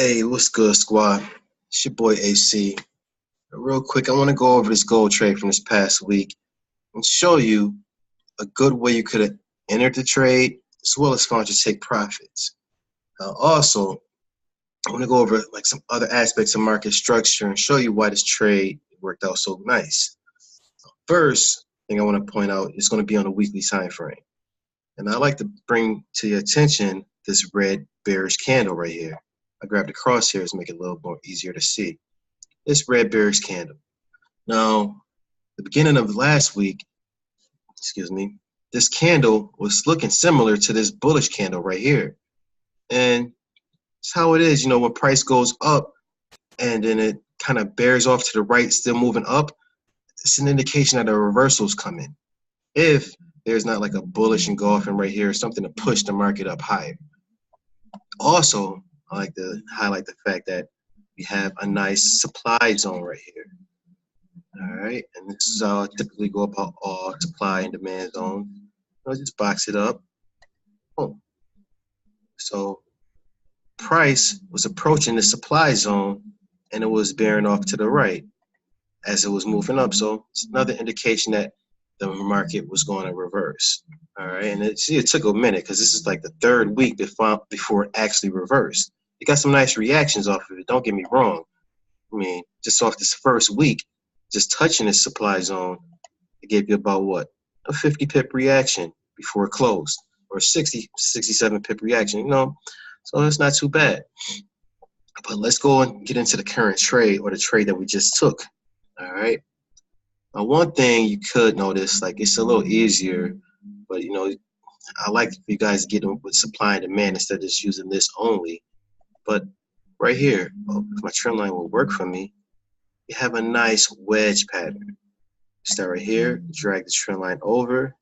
Hey, what's good, squad? It's your boy AC. Real quick, I want to go over this gold trade from this past week and show you a good way you could have entered the trade as well as found your take profits. Also, I want to go over like some other aspects of market structure and show you why this trade worked out so nice. First thing I want to point out is going to be on a weekly time frame. And I like to bring to your attention this red bearish candle right here. I grabbed the crosshairs to make it a little more easier to see. This red bearish candle. Now, the beginning of last week, this candle was looking similar to this bullish candle right here. And it's how it is, when price goes up and then it kind of bears off to the right, still moving up, it's an indication that a reversal is coming. If there's not like a bullish engulfing right here, something to push the market up higher. Also, I like to highlight the fact that we have a nice supply zone right here. All right, and this is how I typically go about all supply and demand zone. I'll just box it up. Boom. So price was approaching the supply zone and it was bearing off to the right as it was moving up. So it's another indication that the market was going to reverse. All right, and it took a minute because this is like the third week before it actually reversed. It got some nice reactions off of it. Don't get me wrong. I mean, just off this first week, just touching this supply zone, it gave you about what? A 50 pip reaction before it closed, or 67 pip reaction, So that's not too bad. But let's go and get into the current trade or the trade that we just took. All right. Now, one thing you could notice, like it's a little easier, but I like if you guys get them with supply and demand instead of just using this only. But right here, if my trend line will work for me, you have a nice wedge pattern. Start right here, drag the trend line over.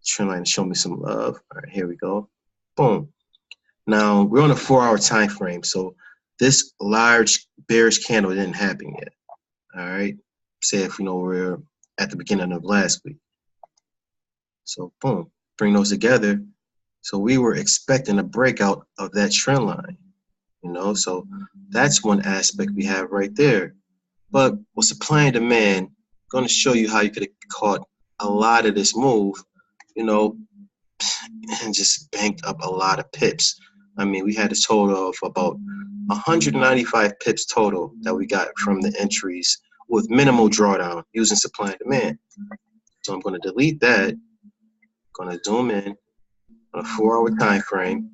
Trend line to show me some love. All right, here we go. Boom. Now we're on a 4-hour time frame, so this large bearish candle didn't happen yet. All right. Say if we're at the beginning of last week. So boom, bring those together. So we were expecting a breakout of that trend line. So that's one aspect we have right there. But with supply and demand, I'm going to show you how you could have caught a lot of this move, and just banked up a lot of pips. I mean, we had a total of about 195 pips total that we got from the entries with minimal drawdown using supply and demand. So I'm going to delete that. I'm going to zoom in on a 4-hour time frame.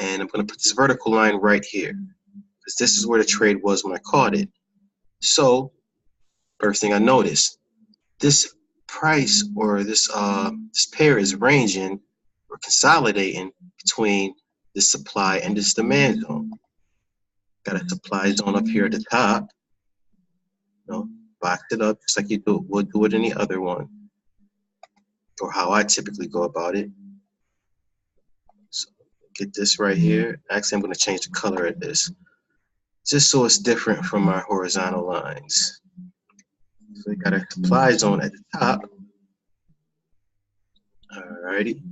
And I'm going to put this vertical line right here because this is where the trade was when I caught it. So first thing I noticed, this price or this pair is ranging or consolidating between this supply and this demand zone. Got a supply zone up here at the top. Box it up just like you would do it any other one, or how I typically go about it. So get this right here. Actually, I'm going to change the color of this just so it's different from our horizontal lines. So we got a supply zone at the top. Alrighty.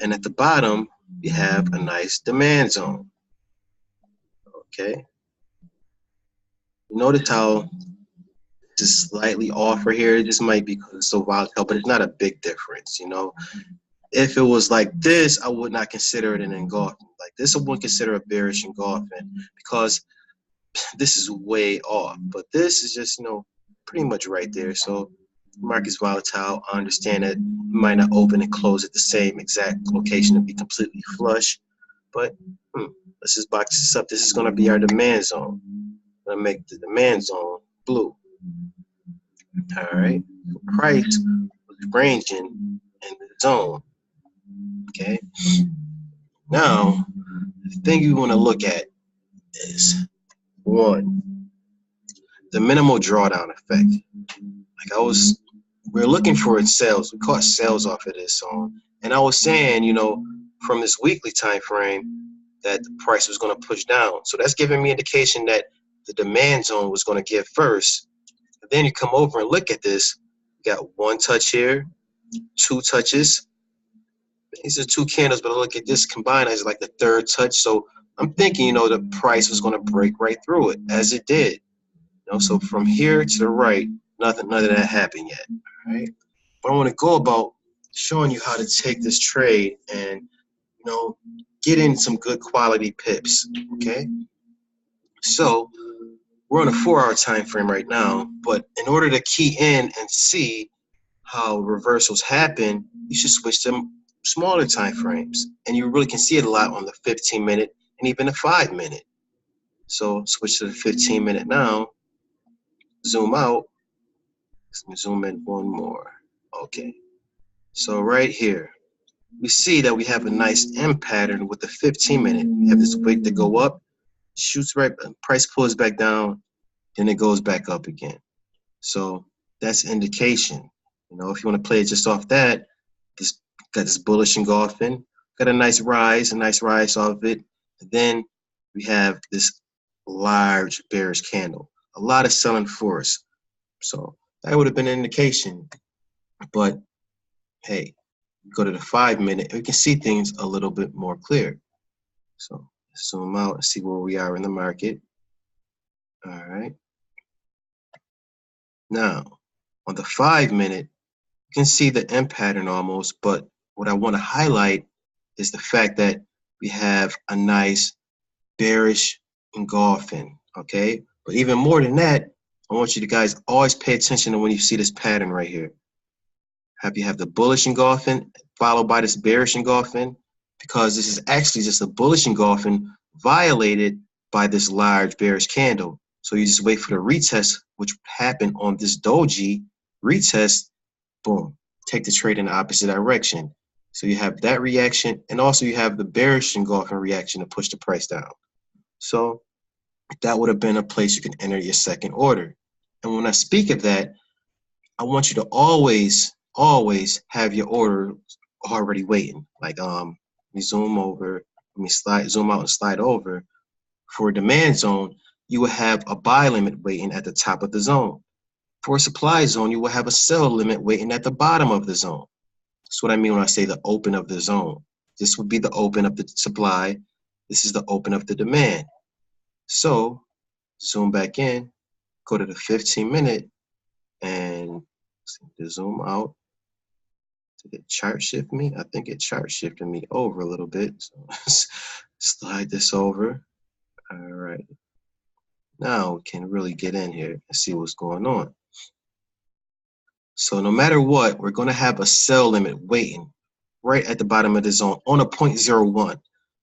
And at the bottom, we have a nice demand zone. Okay. Notice how this is slightly off right here. This might be because it's so volatile, but it's not a big difference, If it was like this, I would not consider it an engulfing. Like this, I wouldn't consider a bearish engulfing because this is way off. But this is just, pretty much right there. So the market's volatile. I understand that it might not open and close at the same exact location and be completely flush. But let's just box this up. This is going to be our demand zone. I'm going to make the demand zone blue. All right. The price was ranging in the zone. Okay. Now, the thing you want to look at is one, the minimal drawdown effect. We're looking for sales. We caught sales off of this zone. And I was saying, from this weekly time frame that the price was going to push down. So that's giving me indication that the demand zone was going to give first. And then you come over and look at this. You got one touch here, two touches. These are two candles, but look at this combined as like the third touch. So I'm thinking, the price was going to break right through it, as it did. So from here to the right, none of that happened yet. All right. But I want to go about showing you how to take this trade and, get in some good quality pips. Okay. So we're on a 4-hour time frame right now, but in order to key in and see how reversals happen, you should switch to smaller time frames, and you really can see it a lot on the 15-minute and even the 5-minute. So switch to the 15-minute now, zoom out. Let me zoom in one more. Okay, so right here we see that we have a nice M pattern with the 15-minute. We have this wick to go up, shoots right, price pulls back down, then it goes back up again. So that's indication. If you want to play it just off that, got this bullish engulfing, got a nice rise off of it. And then we have this large bearish candle, a lot of selling force. So that would have been an indication. But hey, go to the 5-minute, we can see things a little bit more clear. So zoom out and see where we are in the market. All right. Now, on the 5-minute, you can see the M pattern almost, but what I want to highlight is the fact that we have a nice bearish engulfing, okay? But even more than that, I want you to guys always pay attention to when you see this pattern right here. You have the bullish engulfing followed by this bearish engulfing, because this is actually just a bullish engulfing violated by this large bearish candle. So you just wait for the retest, which happened on this doji retest. Boom, take the trade in the opposite direction. So you have that reaction, and also you have the bearish engulfing reaction to push the price down. So that would have been a place you can enter your second order. And when I speak of that, I want you to always have your order already waiting. Like we zoom over, zoom out and slide over. For a demand zone, you will have a buy limit waiting at the top of the zone. For a supply zone, you will have a sell limit waiting at the bottom of the zone. That's what I mean when I say the open of the zone. This would be the open of the supply. This is the open of the demand. So zoom back in, go to the 15-minute, and zoom out. Did it chart shift me? I think it chart shifted me over a little bit. So slide this over. All right. Now we can really get in here and see what's going on. So no matter what, we're going to have a sell limit waiting right at the bottom of the zone on a 0.01.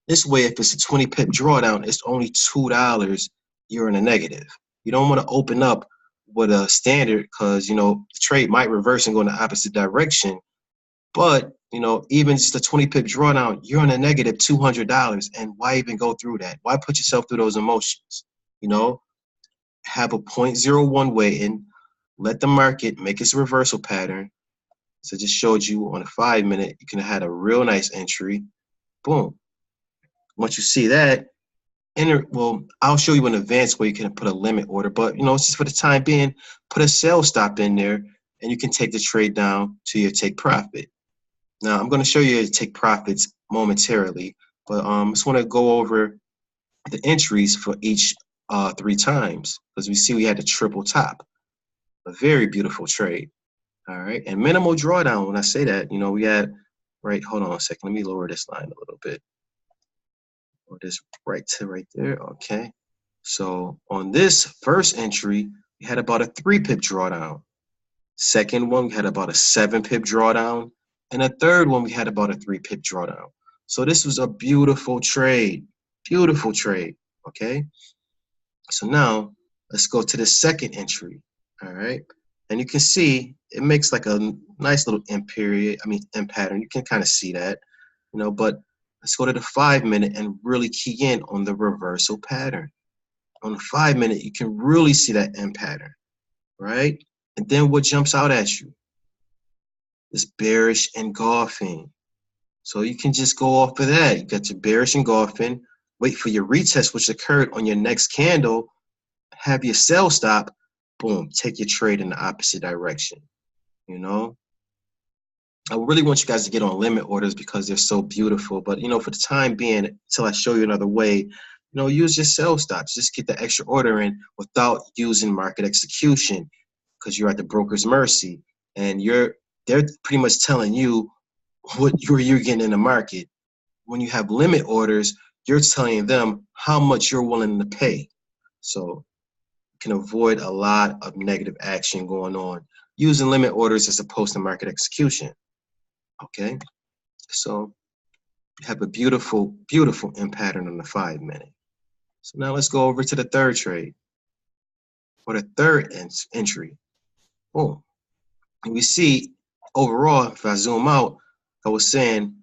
This way, if it's a 20 pip drawdown, it's only $2. You're in a negative. You don't want to open up with a standard because, the trade might reverse and go in the opposite direction. But, even just a 20 pip drawdown, you're in a negative $200. And why even go through that? Why put yourself through those emotions? Have a 0.01 waiting. Let the market make its reversal pattern. So I just showed you on a 5-minute, you can have had a real nice entry. Boom. Once you see that, I'll show you an advanced way you can put a limit order, but just for the time being, put a sell stop in there and you can take the trade down to your take profit. Now I'm going to show you to take profits momentarily, but I just want to go over the entries for each 3 times, because we see we had a triple top. A very beautiful trade. All right. And minimal drawdown. When I say that, we had, right, hold on a second. Let me lower this line a little bit. Or this right there. Okay. So on this first entry, we had about a 3 pip drawdown. Second one, we had about a 7 pip drawdown. And a third one, we had about a 3 pip drawdown. So this was a beautiful trade. Beautiful trade. Okay. So now let's go to the second entry. All right. And you can see it makes like a nice little M pattern. You can kind of see that, but let's go to the 5-minute and really key in on the reversal pattern. On the 5-minute, you can really see that M pattern, right? And then what jumps out at you? This bearish engulfing. So you can just go off of that. You got your bearish engulfing, wait for your retest, which occurred on your next candle, have your sell stop, boom, take your trade in the opposite direction, I really want you guys to get on limit orders because they're so beautiful. But, for the time being, until I show you another way, use your sell stops. Just get the extra order in without using market execution because you're at the broker's mercy. And they're pretty much telling you what you're getting in the market. When you have limit orders, you're telling them how much you're willing to pay. So you can avoid a lot of negative action going on using limit orders as opposed to market execution. Okay, so you have a beautiful, beautiful M pattern on the 5 minute. So now let's go over to the third trade or the third entry. Boom. And we see overall, if I zoom out, I was saying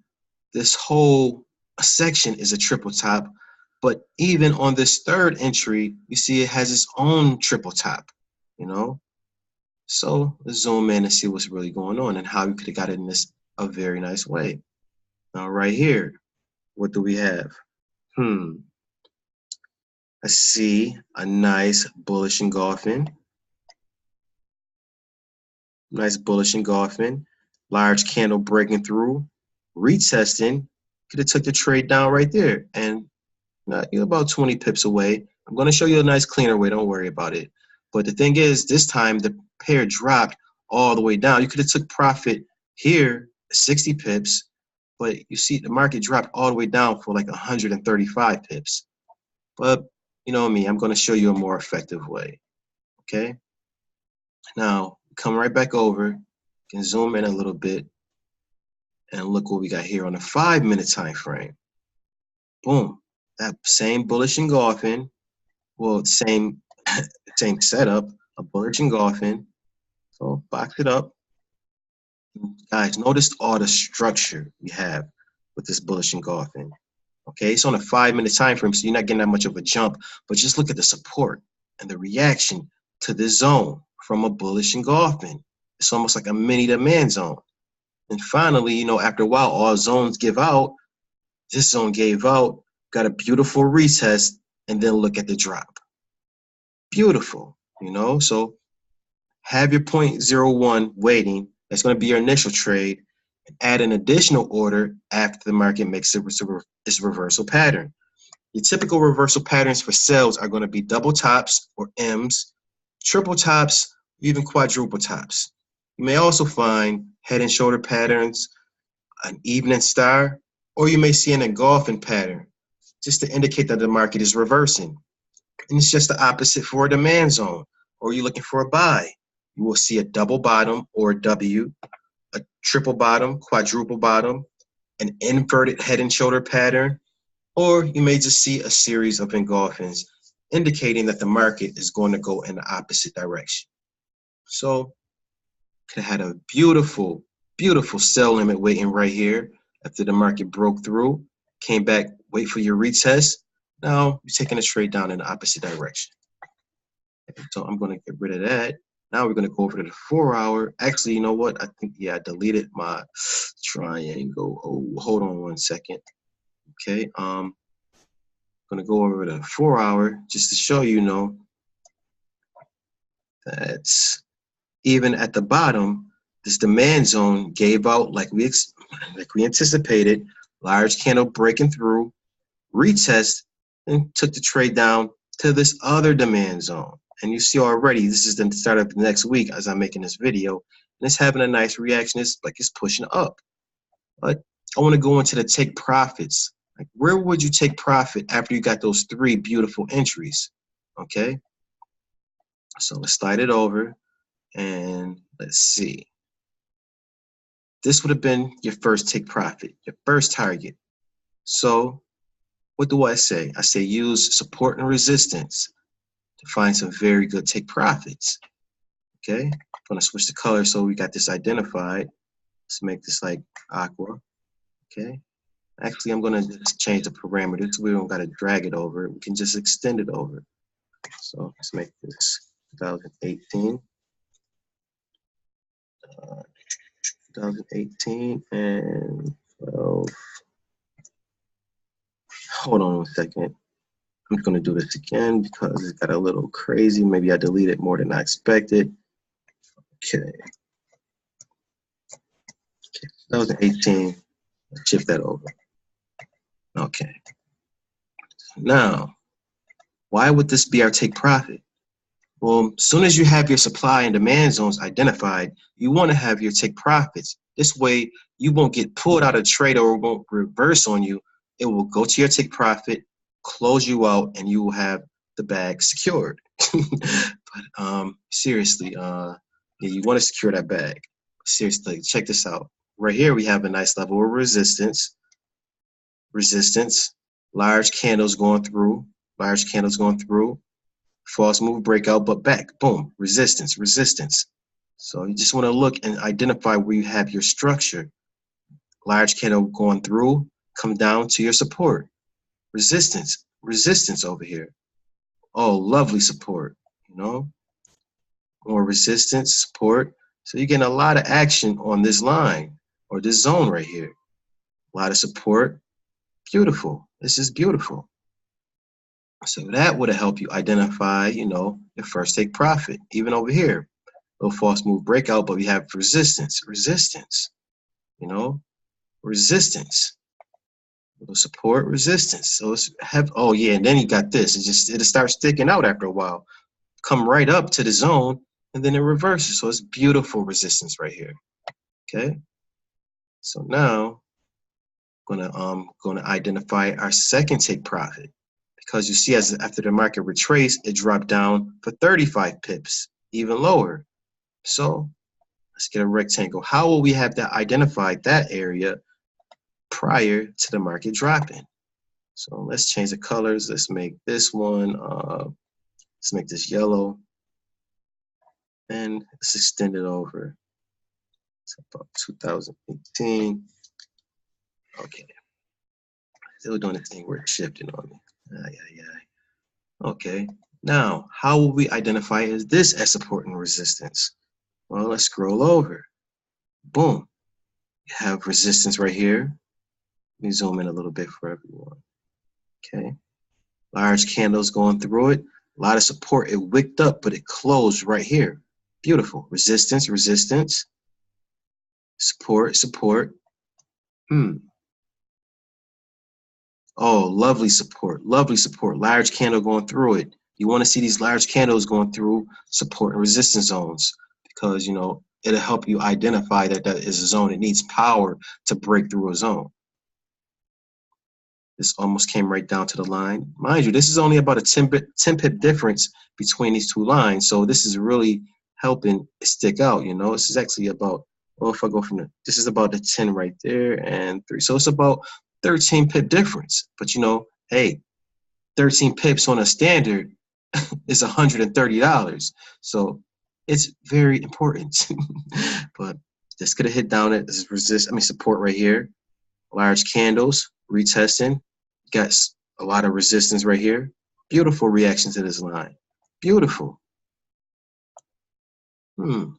this whole section is a triple top, but even on this third entry, you see it has its own triple top, So let's zoom in and see what's really going on and how you could have got it in a very nice way. Now right here, what do we have? I see a nice bullish engulfing. Nice bullish engulfing. Large candle breaking through. Retesting. Could have took the trade down right there. And you're about 20 pips away. I'm going to show you a nice cleaner way. Don't worry about it. But the thing is, this time the pair dropped all the way down. You could have took profit here, 60 pips. But you see the market dropped all the way down for like 135 pips. But you know me, I'm going to show you a more effective way. Okay? Now, come right back over. You can zoom in a little bit. And look what we got here on the 5 minute time frame. Boom. That same bullish engulfing. Well, same setup, a bullish engulfing. So box it up. Guys, notice all the structure we have with this bullish engulfing. Okay, it's on a 5 minute time frame, so you're not getting that much of a jump, but just look at the support and the reaction to this zone from a bullish engulfing. It's almost like a mini demand zone. And finally, after a while, all zones give out. This zone gave out, got a beautiful retest, and then look at the drop. Beautiful, so have your 0.01 waiting. That's going to be your initial trade. And add an additional order after the market makes its reversal pattern. Your typical reversal patterns for sales are going to be double tops or M's, triple tops, even quadruple tops. You may also find head and shoulder patterns, an evening star, or you may see an engulfing pattern just to indicate that the market is reversing. And it's just the opposite for a demand zone, or you're looking for a buy. You will see a double bottom or a W, a triple bottom, quadruple bottom, an inverted head and shoulder pattern, or you may just see a series of engulfings indicating that the market is going to go in the opposite direction. So could have had a beautiful, beautiful sell limit waiting right here after the market broke through, came back, wait for your retest. Now you're taking a trade down in the opposite direction. So I'm going to get rid of that. Now we're going to go over to the 4 hour. Actually, you know what? I think, I deleted my triangle. Oh, hold on 1 second. Okay. I'm going to go over to the 4 hour just to show you, that even at the bottom, this demand zone gave out like we anticipated, large candle breaking through, retest, and took the trade down to this other demand zone. And you see already, this is the start of the next week as I'm making this video, and it's having a nice reaction. It's like it's pushing up. But I want to go into the take profits. Like, where would you take profit after you got those 3 beautiful entries? Okay. So let's slide it over and let's see. This would have been your first take profit, your first target. So what do I say? I say use support and resistance to find some very good take profits. Okay, I'm going to switch the color so we got this identified. Let's make this like aqua. Okay, actually I'm going to just change the parameters. We don't got to drag it over. We can just extend it over. So let's make this 2018. 2018 and 12. Hold on 1 second. I'm going to do this again because it got a little crazy. Maybe I deleted more than I expected. Okay. That was an 18. Let's shift that over. Okay. Now, why would this be our take profit? Well, as soon as you have your supply and demand zones identified, you want to have your take profits. This way, you won't get pulled out of trade or it won't reverse on you. It will go to your take profit, close you out, and you will have the bag secured. But seriously, yeah, you want to secure that bag. Seriously, check this out. Right here, we have a nice level of resistance. Resistance, large candles going through, false move breakout, but back, boom, resistance, resistance. So you just want to look and identify where you have your structure. Large candle going through, come down to your support. Resistance, resistance over here. Oh, lovely support, you know, more resistance, support. So you're getting a lot of action on this line or this zone right here. A lot of support, beautiful. This is beautiful. So that would have helped you identify, you know, your first take profit. Even over here, little false move breakout, but we have resistance, resistance, you know, resistance, little support, resistance. So it's have, oh yeah, and then you got this. It'll start sticking out after a while, come right up to the zone, and then it reverses. So it's beautiful resistance right here. Okay. So now gonna identify our second take profit. Because you see, as after the market retraced, it dropped down for 35 pips, even lower. So let's get a rectangle. How will we have that identified that area prior to the market dropping? So let's change the colors. Let's make this one, let's make this yellow. And let's extend it over to about 2018. Okay. Still doing this thing where it's shifting on me. Okay. Now, how will we identify this as support and resistance? Well, let's scroll over. Boom. You have resistance right here. Let me zoom in a little bit for everyone. Okay. Large candles going through it. A lot of support. It wicked up, but it closed right here. Beautiful. Resistance, resistance. Support, support. Oh, lovely support. Lovely support. Large candle going through it. You want to see these large candles going through support and resistance zones because, you know, it'll help you identify that that is a zone. It needs power to break through a zone. This almost came right down to the line. Mind you, this is only about a 10 pip difference between these two lines. So this is really helping it stick out, you know. This is actually about, well, if I go from this is about the 10 right there and 3. So it's about 13 pip difference. But, you know, hey, 13 pips on a standard is $130. So it's very important. But this could have hit down at this support right here. Large candles, retesting. Got a lot of resistance right here. Beautiful reaction to this line. Beautiful.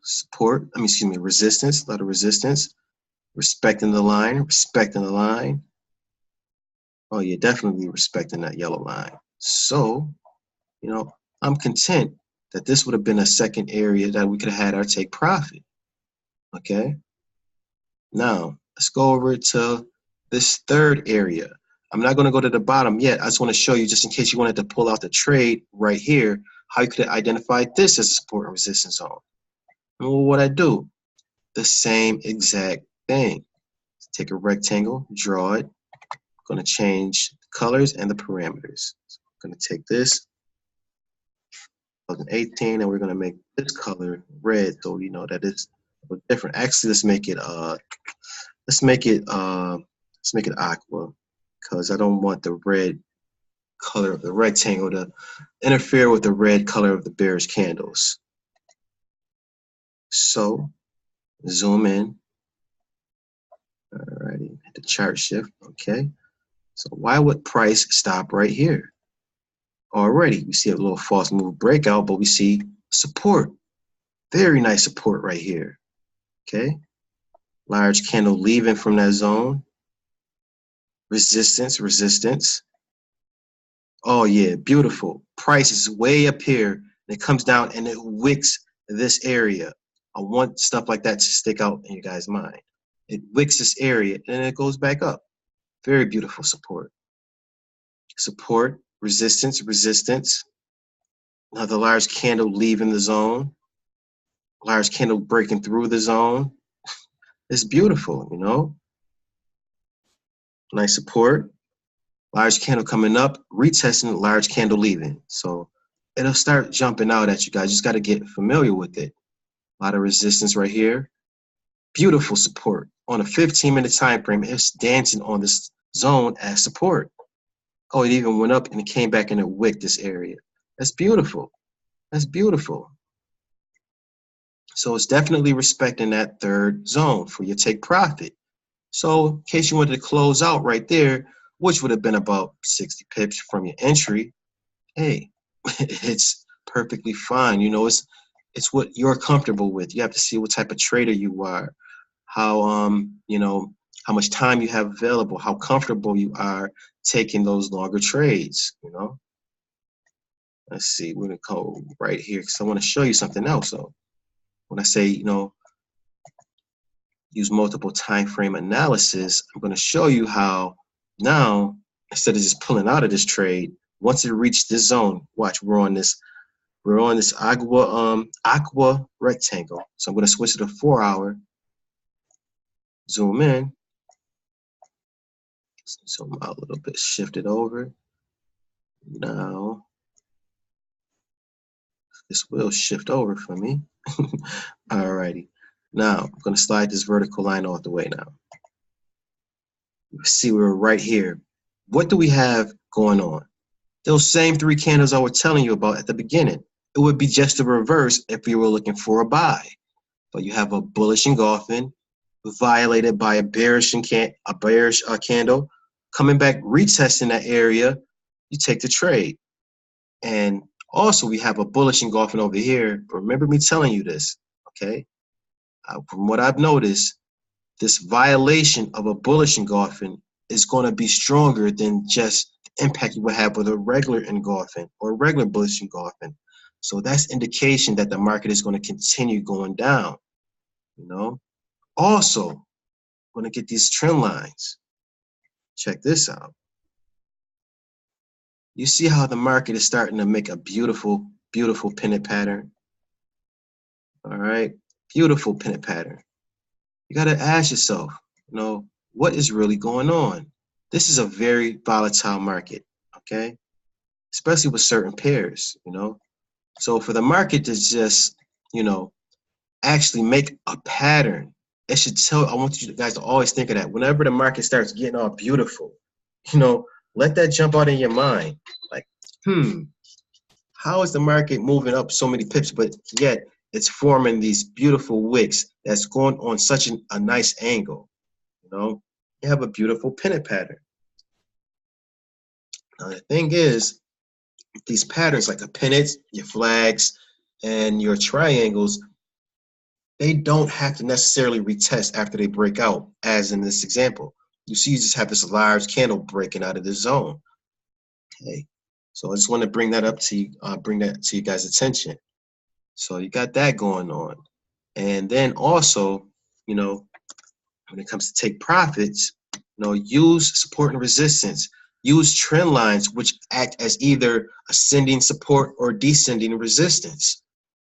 Support, resistance, a lot of resistance. Respecting the line, respecting the line. Oh, you're definitely respecting that yellow line. So, you know, I'm content that this would have been a second area that we could have had our take profit. Okay. Now, let's go over to this third area. I'm not going to go to the bottom yet. I just want to show you, just in case you wanted to pull out the trade right here, how you could identify this as a support and resistance zone. And what I do, the same exact thing. Take a rectangle, draw it. I'm going to change the colors and the parameters. So I'm going to take this 2018, and we're going to make this color red, so you know that it's different. Actually, let's make it aqua, because I don't want the red color of the rectangle to interfere with the red color of the bearish candles. So zoom in. Alrighty, hit the chart shift. Okay. So why would price stop right here? Already, we see a little false move breakout, but we see support. Very nice support right here. Okay. Large candle leaving from that zone. Resistance, resistance. Oh yeah, beautiful. Price is way up here, and it comes down and it wicks this area. I want stuff like that to stick out in you guys' mind. It wicks this area and then it goes back up. Very beautiful support. Support, resistance, resistance. Another large candle leaving the zone. Large candle breaking through the zone. It's beautiful, you know. Nice support. Large candle coming up, retesting, large candle leaving. So it'll start jumping out at you guys. Just got to get familiar with it. A lot of resistance right here. Beautiful support. On a 15-minute time frame, it's dancing on this zone as support. Oh, it even went up and it came back and it wicked this area. That's beautiful. That's beautiful. So it's definitely respecting that third zone for your take profit. So in case you wanted to close out right there, which would have been about 60 pips from your entry, hey, it's perfectly fine. You know, it's what you're comfortable with. You have to see what type of trader you are, how you know, how much time you have available, how comfortable you are taking those longer trades, you know. Let's see, we're gonna go right here because I want to show you something else. So when I say, you know, use multiple time frame analysis, I'm going to show you how now, instead of just pulling out of this trade, once it reached this zone, watch, we're on this aqua rectangle. So I'm going to switch to the 4-hour, zoom in, zoom out a little bit, shift it over. Now this will shift over for me. Alrighty. Now I'm going to slide this vertical line off the way now. See, we're right here. What do we have going on? Those same 3 candles I was telling you about at the beginning. It would be just the reverse if you were looking for a buy. But you have a bullish engulfing, violated by a bearish candle, coming back, retesting that area, you take the trade. And also we have a bullish engulfing over here. Remember me telling you this, okay? From what I've noticed, this violation of a bullish engulfing is going to be stronger than just the impact you would have with a regular engulfing or a regular bullish engulfing. So that's indication that the market is going to continue going down, you know. Also, going to get these trend lines. Check this out. You see how the market is starting to make a beautiful, beautiful pennant pattern. All right, beautiful pennant pattern. You got to ask yourself, you know, what is really going on? This is a very volatile market, okay? Especially with certain pairs, you know? So for the market to just, you know, actually make a pattern, it should tell, I want you guys to always think of that. Whenever the market starts getting all beautiful, you know, let that jump out in your mind. Like, how is the market moving up so many pips, but yet it's forming these beautiful wicks that's going on such a nice angle, you know? You have a beautiful pennant pattern. Now the thing is, these patterns like a pennant, your flags, and your triangles, they don't have to necessarily retest after they break out, as in this example. You see, you just have this large candle breaking out of the zone. Okay, so I just want to bring that up to you, bring that to you guys' attention. So you got that going on, and then also, you know, when it comes to take profits, you know, use support and resistance. Use trend lines which act as either ascending support or descending resistance.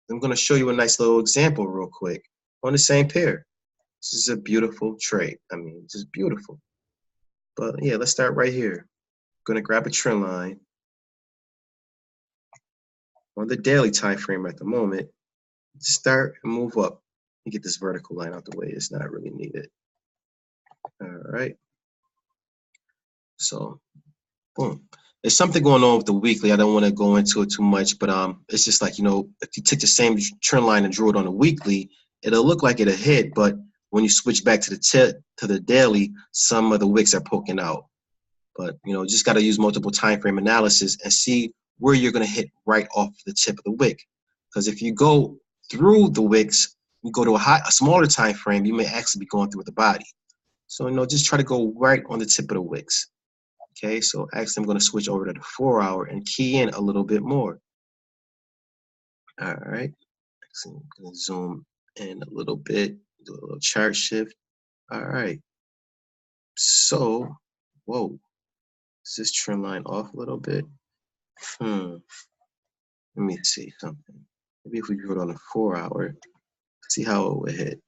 I'm going to show you a nice little example real quick on the same pair. This is a beautiful trade. I mean, this is beautiful. But yeah, let's start right here. I'm going to grab a trend line on the daily time frame at the moment. Start and move up and get this vertical line out the way. It's not really needed. All right. So boom. There's something going on with the weekly. I don't want to go into it too much, but it's just like, you know, if you took the same trend line and drew it on a weekly, it'll look like it'll hit, but when you switch back to the daily, some of the wicks are poking out. But you know, just got to use multiple time frame analysis and see where you're going to hit right off the tip of the wick. Because if you go through the wicks, you go to a smaller time frame, you may actually be going through the body. So you know, just try to go right on the tip of the wicks. Okay, so actually I'm going to switch over to the 4-hour and key in a little bit more. All right, so I'm going to zoom in a little bit, do a little chart shift. All right. So, whoa, is this trend line off a little bit? Let me see something. Maybe if we go it on a 4-hour, see how it would hit.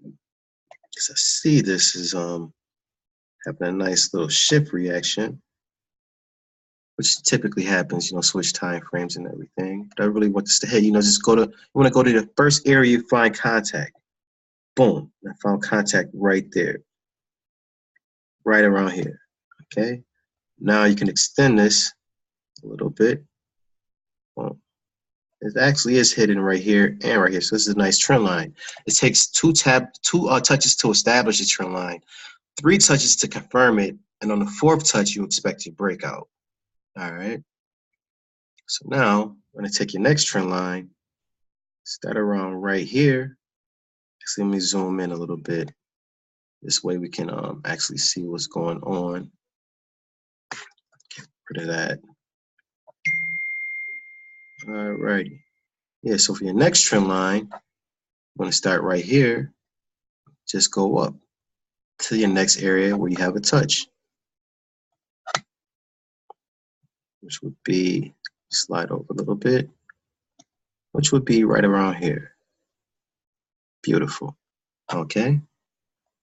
Because I see this is having a nice little shift reaction, which typically happens, switch time frames and everything. But I really want this to hit, just you want to go to the first area you find contact. Boom, I found contact right there, right around here, okay? Now you can extend this a little bit. Well, it actually is hidden right here and right here, so this is a nice trend line. It takes two touches to establish a trend line, 3 touches to confirm it, and on the 4th touch, you expect your breakout. All right. So now we're going to take your next trend line, start around right here. Actually, let me zoom in a little bit. This way we can actually see what's going on. Get rid of that. All righty. Yeah, so for your next trend line, I'm going to start right here. Just go up to your next area where you have a touch, which would be, slide over a little bit, which would be right around here. Beautiful. Okay.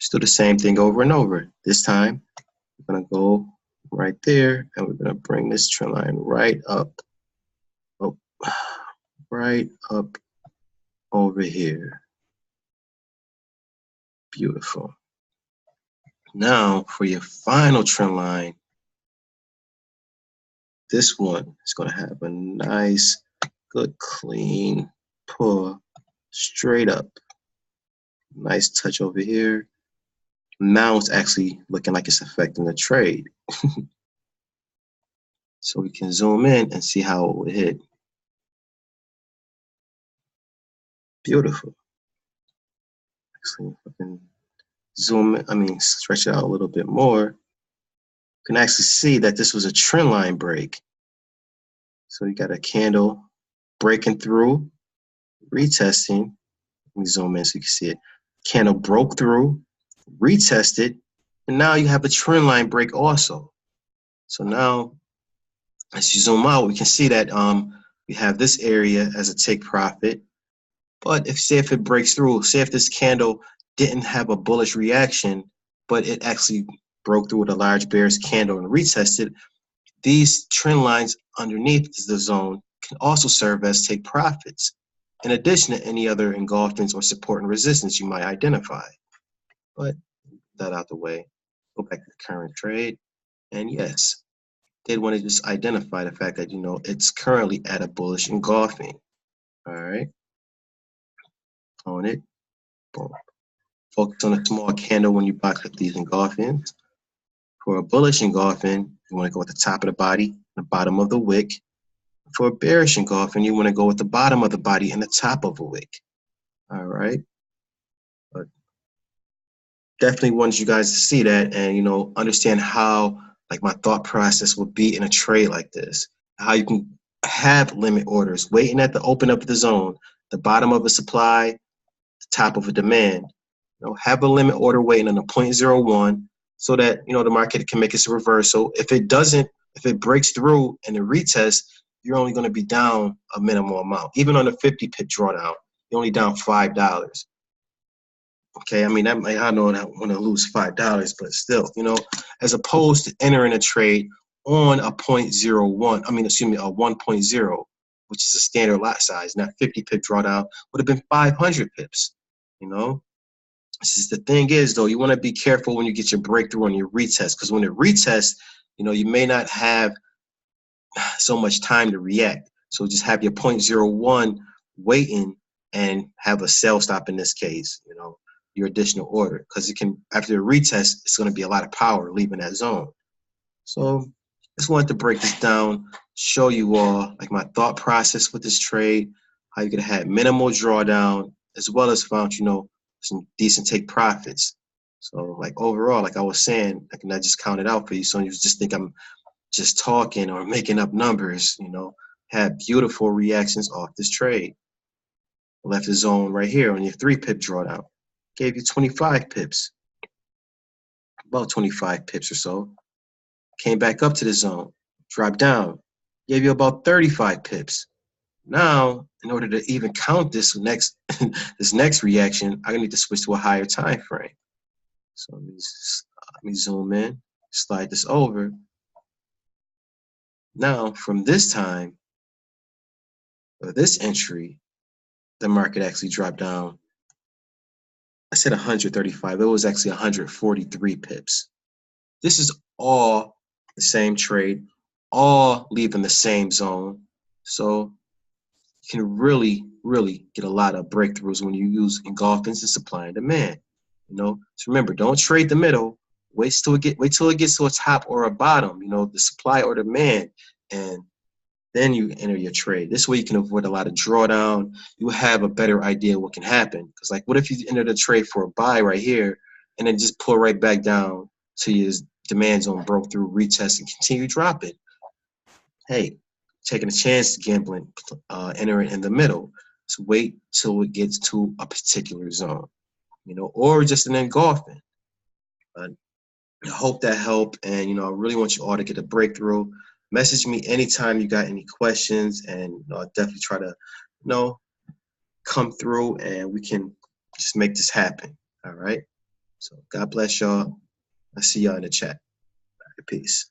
Just do the same thing over and over. This time, we're going to go right there, and we're going to bring this trend line right up. Oh, right up over here. Beautiful. Now, for your final trend line, this one is going to have a nice, good, clean pull straight up. Nice touch over here. Now it's actually looking like it's affecting the trade. So we can zoom in and see how it would hit. Beautiful. Actually, if I can stretch it out a little bit more, you can actually see that this was a trend line break. So you got a candle breaking through, retesting. Let me zoom in so you can see it. Candle broke through, retested, and now you have a trend line break also. So now, as you zoom out, we can see that we have this area as a take profit. But if it breaks through, say if this candle didn't have a bullish reaction, but it actually broke through with a large bearish candle and retested, these trend lines underneath the zone can also serve as take profits, in addition to any other engulfments or support and resistance you might identify. But that out the way, go back to the current trade, and yes, they'd want to just identify the fact that it's currently at a bullish engulfing. All right, on it, boom. Focus on a small candle when you box up these engulfings. For a bullish engulfing, you want to go at the top of the body, the bottom of the wick. For a bearish engulfing, you want to go at the bottom of the body and the top of a wick. All right. But definitely want you guys to see that and understand how my thought process would be in a trade like this. How you can have limit orders waiting at the open up of the zone, the bottom of a supply, the top of a demand. Have a limit order waiting on a 0.01 so that the market can make its reversal. If it breaks through and it retests, you're only going to be down a minimal amount. Even on a 50 pip drawdown, you're only down $5. Okay, I know I want to lose $5, but still, as opposed to entering a trade on a 0.01, a 1.0, which is a standard lot size, and that 50 pip drawdown would have been 500 pips. The thing is, though, you want to be careful when you get your breakthrough on your retest, because when it retests, you may not have so much time to react. So just have your 0.01 waiting and have a sell stop in this case, your additional order, because after the retest, it's going to be a lot of power leaving that zone. So just wanted to break this down, show you all my thought process with this trade, how you could have minimal drawdown, as well as found, some decent take profits. So overall, I was saying, I can just count it out for you. So you just think I'm just talking or making up numbers, had beautiful reactions off this trade. Left the zone right here on your 3 pip drawdown. gave you 25 pips, about 25 pips or so. Came back up to the zone, dropped down, gave you about 35 pips. Now, in order to even count this next this next reaction, I need to switch to a higher time frame. So let me zoom in, slide this over. Now, from this time, or this entry, the market actually dropped down. I said 135. It was actually 143 pips. This is all the same trade, all leaving the same zone. So you can really, really get a lot of breakthroughs when you use engulfings and supply and demand. So remember, don't trade the middle. Wait till it gets to a top or a bottom. The supply or demand, and then you enter your trade. This way you can avoid a lot of drawdown. You have a better idea what can happen. Because like, what if you enter the trade for a buy right here, and then just pull right back down to your demand zone, broke through, retest, and continue dropping? Hey, taking a chance gambling, entering in the middle. So wait till it gets to a particular zone, or just an engulfing. I hope that helped, and I really want you all to get a breakthrough. Message me anytime you got any questions, and I'll definitely try to, come through, and we can just make this happen. All right. So God bless y'all. I see y'all in the chat. Peace.